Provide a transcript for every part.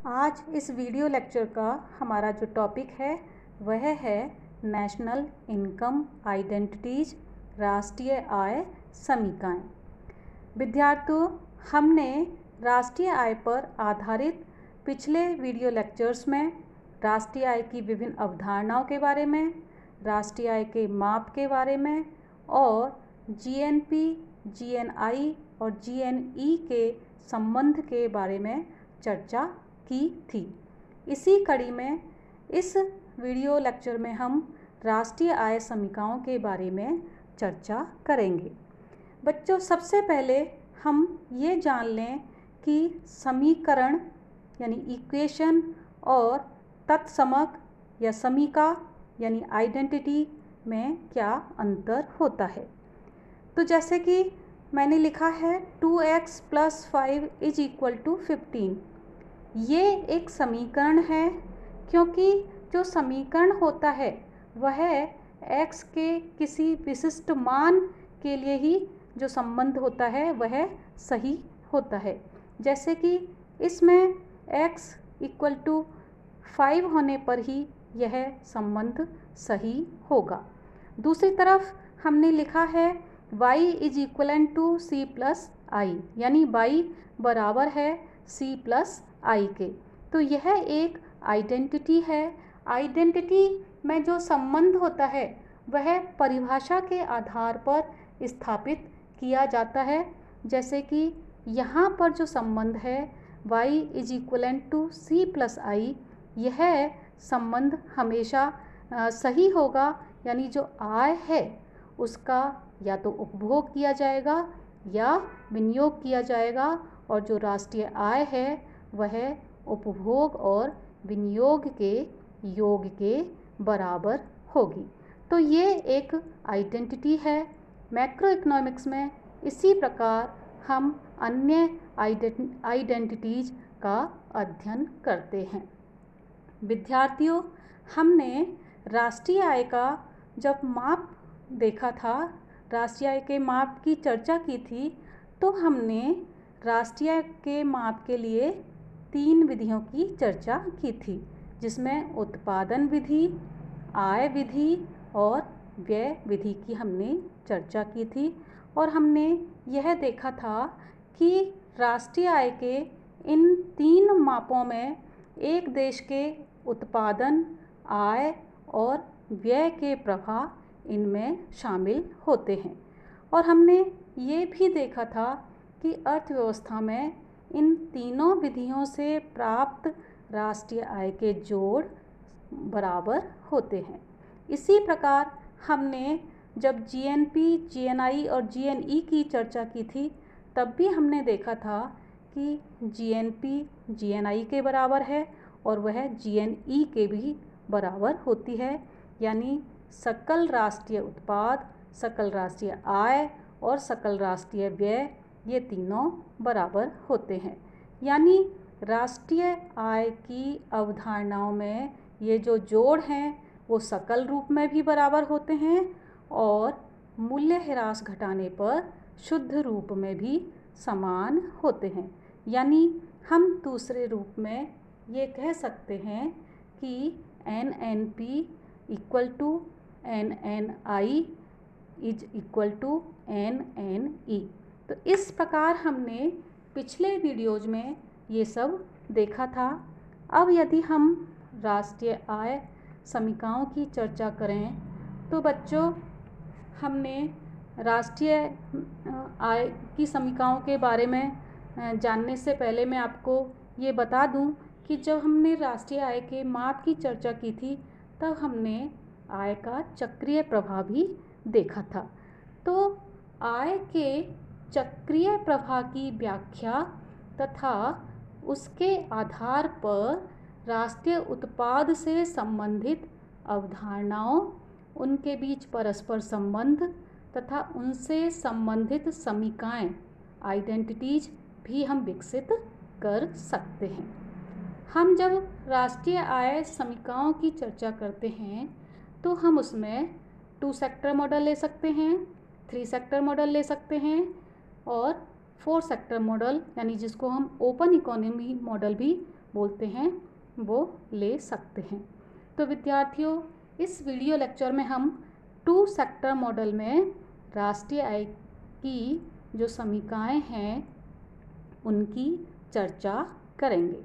आज इस video lecture का हमारा जो टॉपिक है वह है नेशनल इनकम आइडेंटिटीज, राष्ट्रीय आय समीकरण। विद्यार्थियों, हमने राष्ट्रीय आय पर आधारित पिछले वीडियो लेक्चर्स में राष्ट्रीय आय की विभिन्न अवधारणाओं के बारे में, राष्ट्रीय आय के माप के बारे में और जीएनपी, जीएनआई और जीएनई के संबंध के बारे में चर्चा की थी। इसी कड़ी में इस वीडियो लेक्चर में हम राष्ट्रीय आय समीकरणों के बारे में चर्चा करेंगे। बच्चों, सबसे पहले हम ये जान लें कि समीकरण यानी इक्वेशन और तत्समक या समीका यानी आइडेंटिटी में क्या अंतर होता है। तो जैसे कि मैंने लिखा है 2x + 5 = 15। ये एक समीकरण है क्योंकि जो समीकरण होता है वह x के किसी विशिष्ट मान के लिए ही जो संबंध होता है वह सही होता है। जैसे कि इसमें x = 5 होने पर ही यह संबंध सही होगा। दूसरी तरफ हमने लिखा है y = c + i, यानी y बराबर है c + i के। तो यह एक आइडेंटिटी है। आइडेंटिटी में जो संबंध होता है वह परिभाषा के आधार पर स्थापित किया जाता है। जैसे कि यहाँ पर जो संबंध है y = c + i, यह संबंध हमेशा सही होगा, यानी जो आय है उसका या तो उपभोग किया जाएगा या विनियोग किया जाएगा, और जो राष्ट्रीय आय है वह उपभोग और विनियोग के योग के बराबर होगी। तो ये एक आइडेंटिटी है। मैक्रो इकोनॉमिक्स में इसी प्रकार हम अन्य आइडेंटिटीज का अध्ययन करते हैं। विद्यार्थियों, हमने राष्ट्रीय आय का जब माप देखा था, राष्ट्रीय आय के माप की चर्चा की थी, तो हमने राष्ट्रीय आय के माप के लिए 3 विधियों की चर्चा की थी, जिसमें उत्पादन विधि, आय विधि और व्यय विधि की हमने चर्चा की थी। और हमने यह देखा था कि राष्ट्रीय आय के इन 3 मापों में एक देश के उत्पादन, आय और व्यय के प्रभाव इनमें शामिल होते हैं। और हमने ये भी देखा था कि अर्थव्यवस्था में इन तीनों विधियों से प्राप्त राष्ट्रीय आय के जोड़ बराबर होते हैं। इसी प्रकार हमने जब जीएनपी, जीएनआई और जीएनई की चर्चा की थी, तब भी हमने देखा था कि जीएनपी जीएनआई के बराबर है और वह जीएनई के भी बराबर होती है, यानी सकल राष्ट्रीय उत्पाद, सकल राष्ट्रीय आय और सकल राष्ट्रीय व्यय, ये तीनों बराबर होते हैं। यानी राष्ट्रीय आय की अवधारणाओं में ये जो जोड़ हैं वो सकल रूप में भी बराबर होते हैं और मूल्य ह्रास घटाने पर शुद्ध रूप में भी समान होते हैं। यानी हम दूसरे रूप में ये कह सकते हैं कि NNP = NNI = NNE। तो इस प्रकार हमने पिछले वीडियोज में ये सब देखा था। अब यदि हम राष्ट्रीय आय समीकरणों की चर्चा करें तो बच्चों, हमने राष्ट्रीय आय की समीकरणों के बारे में जानने से पहले मैं आपको ये बता दूं कि जब हमने राष्ट्रीय आय के माप की चर्चा की थी, तब हमने आय का चक्रीय प्रभाव भी देखा था। तो आय के चक्रीय प्रवाह की व्याख्या तथा उसके आधार पर राष्ट्रीय उत्पाद से संबंधित अवधारणाओं, उनके बीच परस्पर संबंध तथा उनसे संबंधित समीकरण, आइडेंटिटीज भी हम विकसित कर सकते हैं। हम जब राष्ट्रीय आय समीकरणों की चर्चा करते हैं तो हम उसमें 2 सेक्टर मॉडल ले सकते हैं, 3 सेक्टर मॉडल ले सकते हैं और 4 सेक्टर मॉडल, यानी जिसको हम ओपन इकोनॉमी मॉडल भी बोलते हैं वो ले सकते हैं। तो विद्यार्थियों, इस वीडियो लेक्चर में हम 2 सेक्टर मॉडल में राष्ट्रीय आय की जो समीकरणाएं हैं उनकी चर्चा करेंगे।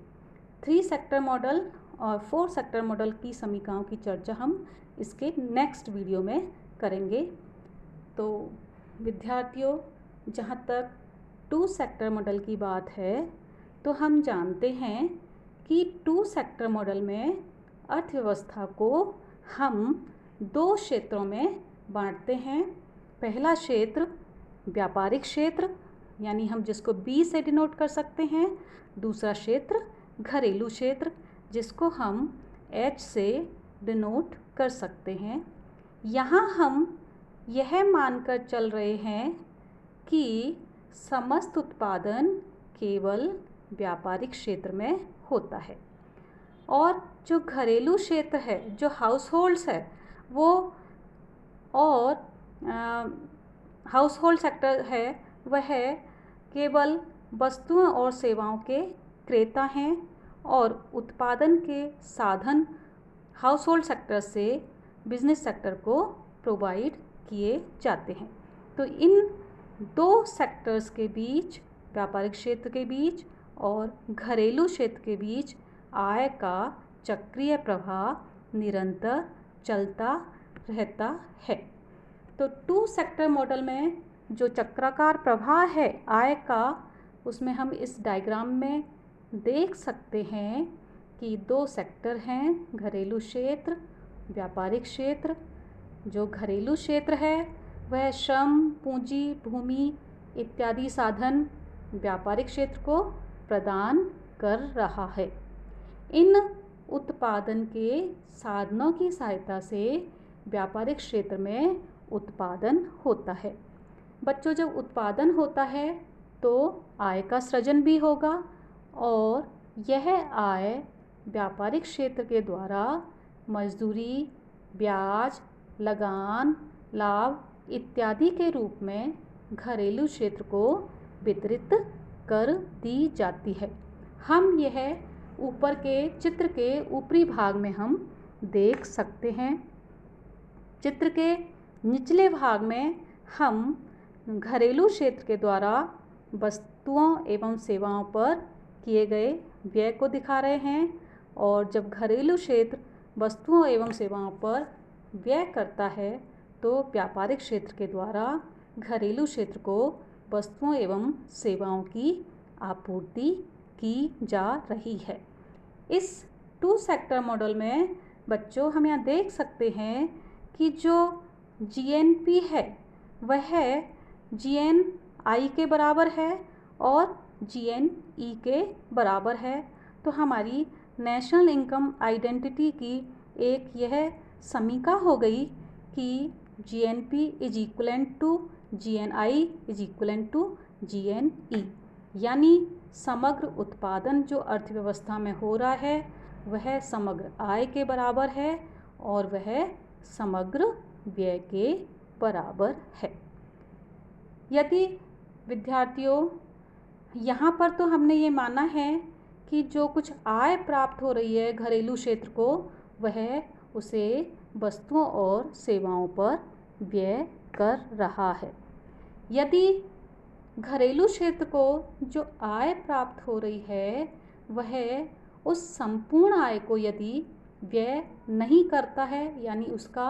3 सेक्टर मॉडल और 4 सेक्टर मॉडल की समीकरणों की चर्चा हम इसके नेक्स्ट वीडियो में करेंगे। तो विद्यार्थियों, जहाँ तक 2 सेक्टर मॉडल की बात है तो हम जानते हैं कि 2 सेक्टर मॉडल में अर्थव्यवस्था को हम 2 क्षेत्रों में बांटते हैं। पहला क्षेत्र व्यापारिक क्षेत्र, यानी हम जिसको बी से डिनोट कर सकते हैं। दूसरा क्षेत्र घरेलू क्षेत्र, जिसको हम एच से डिनोट कर सकते हैं। यहाँ हम यह मानकर चल रहे हैं कि समस्त उत्पादन केवल व्यापारिक क्षेत्र में होता है और जो घरेलू क्षेत्र है, जो हाउस होल्ड्स है, वो और हाउस होल्ड सेक्टर है, वह केवल वस्तुओं और सेवाओं के क्रेता हैं और उत्पादन के साधन हाउस होल्ड सेक्टर से बिजनेस सेक्टर को प्रोवाइड किए जाते हैं। तो इन 2 सेक्टर्स के बीच, व्यापारिक क्षेत्र के बीच और घरेलू क्षेत्र के बीच आय का चक्रीय प्रवाह निरंतर चलता रहता है। तो 2 सेक्टर मॉडल में जो चक्राकार प्रवाह है आय का, उसमें हम इस डायग्राम में देख सकते हैं कि 2 सेक्टर हैं, घरेलू क्षेत्र, व्यापारिक क्षेत्र। जो घरेलू क्षेत्र है वह श्रम, पूंजी, भूमि इत्यादि साधन व्यापारिक क्षेत्र को प्रदान कर रहा है। इन उत्पादन के साधनों की सहायता से व्यापारिक क्षेत्र में उत्पादन होता है। बच्चों, जब उत्पादन होता है तो आय का सृजन भी होगा और यह आय व्यापारिक क्षेत्र के द्वारा मजदूरी, ब्याज, लगान, लाभ इत्यादि के रूप में घरेलू क्षेत्र को वितरित कर दी जाती है। हम यह ऊपर के चित्र के ऊपरी भाग में हम देख सकते हैं। चित्र के निचले भाग में हम घरेलू क्षेत्र के द्वारा वस्तुओं एवं सेवाओं पर किए गए व्यय को दिखा रहे हैं और जब घरेलू क्षेत्र वस्तुओं एवं सेवाओं पर व्यय करता है तो व्यापारिक क्षेत्र के द्वारा घरेलू क्षेत्र को वस्तुओं एवं सेवाओं की आपूर्ति की जा रही है। इस 2 सेक्टर मॉडल में बच्चों, हम यहाँ देख सकते हैं कि जो जीएनपी है वह जीएनआई के बराबर है और जीएनई के बराबर है। तो हमारी नेशनल इनकम आइडेंटिटी की एक यह समीका हो गई कि GNP is equivalent to GNI is equivalent to GNE, यानी समग्र उत्पादन जो अर्थव्यवस्था में हो रहा है वह समग्र आय के बराबर है और वह समग्र व्यय के बराबर है। यदि विद्यार्थियों, यहाँ पर तो हमने ये माना है कि जो कुछ आय प्राप्त हो रही है घरेलू क्षेत्र को, वह उसे वस्तुओं और सेवाओं पर व्यय कर रहा है। यदि घरेलू क्षेत्र को जो आय प्राप्त हो रही है वह उस संपूर्ण आय को यदि व्यय नहीं करता है, यानी उसका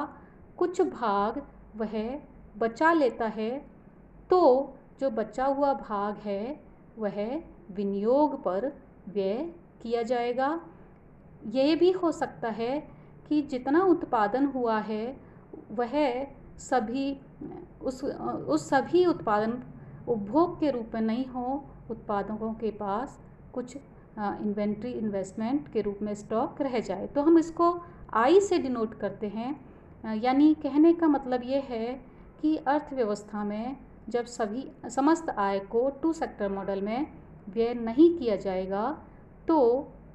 कुछ भाग वह बचा लेता है, तो जो बचा हुआ भाग है वह विनियोग पर व्यय किया जाएगा। यह भी हो सकता है कि जितना उत्पादन हुआ है वह सभी उस सभी उत्पादन उपभोग के रूप में नहीं हो, उत्पादकों के पास कुछ इन्वेंट्री इन्वेस्टमेंट के रूप में स्टॉक रह जाए, तो हम इसको आई से डिनोट करते हैं। यानी कहने का मतलब ये है कि अर्थव्यवस्था में जब समस्त आय को 2 सेक्टर मॉडल में व्यय नहीं किया जाएगा तो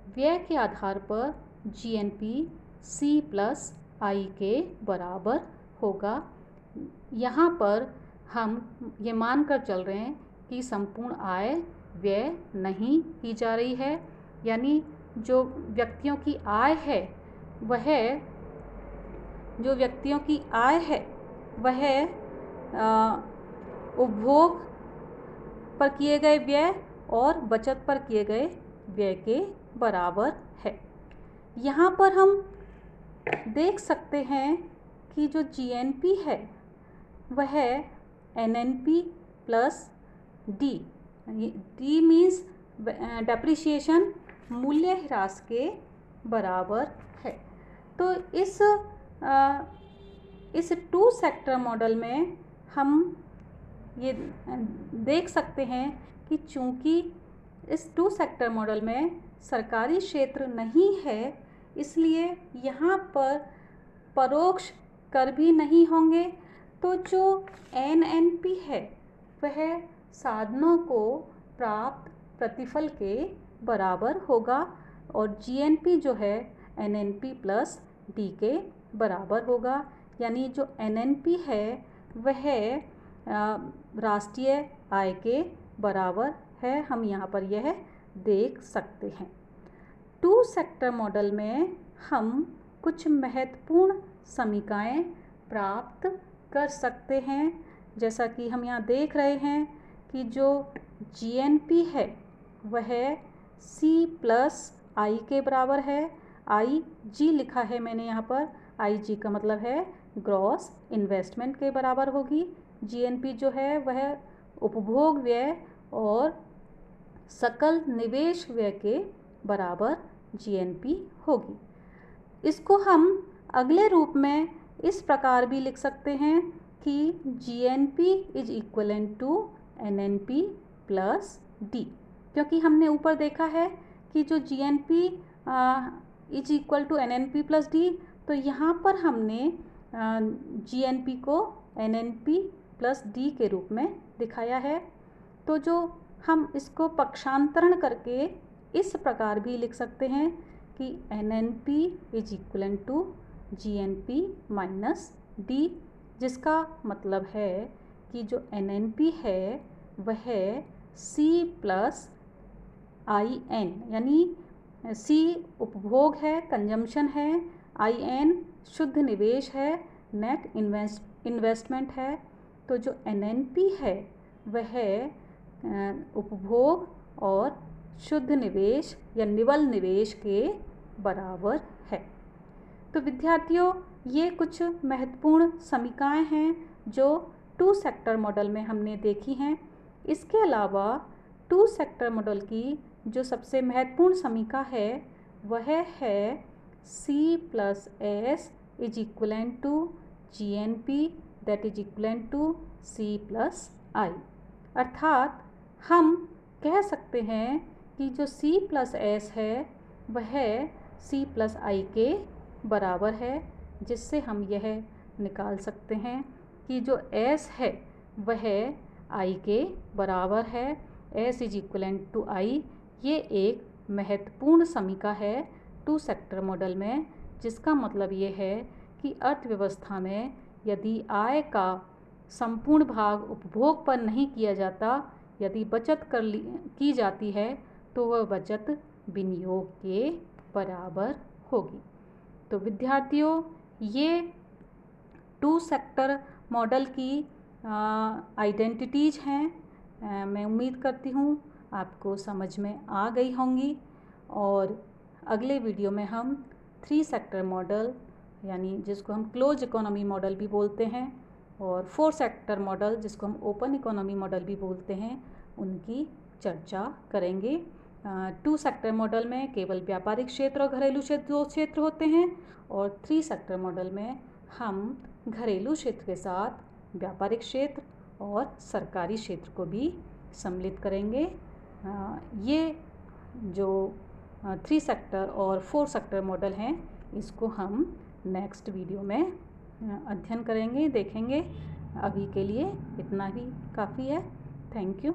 व्यय के आधार पर जीएनपी C+I के बराबर होगा। यहाँ पर हम ये मानकर चल रहे हैं कि संपूर्ण आय व्यय नहीं की जा रही है, यानी जो व्यक्तियों की आय है वह उपभोग पर किए गए व्यय और बचत पर किए गए व्यय के बराबर है। यहाँ पर हम देख सकते हैं कि जो जीएनपी है वह NNP plus D, D means depreciation, मूल्य ह्रास के बराबर है। तो इस टू सेक्टर मॉडल में हम ये देख सकते हैं कि चूंकि इस टू सेक्टर मॉडल में सरकारी क्षेत्र नहीं है, इसलिए यहाँ पर परोक्ष कर भी नहीं होंगे। तो जो एनएनपी है वह साधनों को प्राप्त प्रतिफल के बराबर होगा और जीएनपी जो है एनएनपी प्लस डी के बराबर होगा। यानी जो एनएनपी है वह राष्ट्रीय आय के बराबर है, हम यहाँ पर यह देख सकते हैं। टू सेक्टर मॉडल में हम कुछ महत्वपूर्ण समीकरण प्राप्त कर सकते हैं। जैसा कि हम यहाँ देख रहे हैं कि जो जीएनपी है वह सी प्लस आई के बराबर है। आई जी लिखा है मैंने यहाँ पर, आई जी का मतलब है ग्रॉस इन्वेस्टमेंट के बराबर होगी। जीएनपी जो है वह उपभोग व्यय और सकल निवेश व्यय के बराबर जीएनपी होगी। इसको हम अगले रूप में इस प्रकार भी लिख सकते हैं कि GNP is equivalent to NNP plus D, क्योंकि हमने ऊपर देखा है कि जो GNP is equal to NNP plus D, तो यहाँ पर हमने जीएनपी को एनएनपी प्लस डी के रूप में दिखाया है। तो जो हम इसको पक्षांतरण करके इस प्रकार भी लिख सकते हैं कि NNP is equivalent to GNP minus D, जिसका मतलब है कि जो एनएनपी है वह सी प्लस आई एन, यानी सी उपभोग है, कंजम्पशन है, आई एन शुद्ध निवेश है, नेट इन्वेस्टमेंट है। तो जो एनएनपी है वह उपभोग और शुद्ध निवेश या निवल निवेश के बराबर है। तो विद्यार्थियों, ये कुछ महत्वपूर्ण समीकरण हैं जो टू सेक्टर मॉडल में हमने देखी हैं। इसके अलावा टू सेक्टर मॉडल की जो सबसे महत्वपूर्ण समीकरण है वह है C plus S is equivalent to GNP that is equivalent to C plus I. अर्थात हम कह सकते हैं कि जो सी प्लस एस है वह सी प्लस आई के बराबर है, जिससे हम यह निकाल सकते हैं कि जो एस है वह आई के बराबर है। एस इज इक्वलेंट टू आई, ये एक महत्वपूर्ण समीकरण है टू सेक्टर मॉडल में, जिसका मतलब ये है कि अर्थव्यवस्था में यदि आय का संपूर्ण भाग उपभोग पर नहीं किया जाता, यदि बचत की जाती है तो वह बचत विनियोग के बराबर होगी। तो विद्यार्थियों, ये टू सेक्टर मॉडल की आइडेंटिटीज़ हैं। मैं उम्मीद करती हूँ आपको समझ में आ गई होंगी और अगले वीडियो में हम थ्री सेक्टर मॉडल, यानी जिसको हम क्लोज इकोनॉमी मॉडल भी बोलते हैं, और फोर सेक्टर मॉडल जिसको हम ओपन इकोनॉमी मॉडल भी बोलते हैं, उनकी चर्चा करेंगे। टू सेक्टर मॉडल में केवल व्यापारिक क्षेत्र और घरेलू क्षेत्र दो क्षेत्र होते हैं, और थ्री सेक्टर मॉडल में हम घरेलू क्षेत्र के साथ व्यापारिक क्षेत्र और सरकारी क्षेत्र को भी सम्मिलित करेंगे। ये जो थ्री सेक्टर और फोर सेक्टर मॉडल हैं, इसको हम नेक्स्ट वीडियो में अध्ययन करेंगे, देखेंगे। अभी के लिए इतना ही काफ़ी है। Thank you.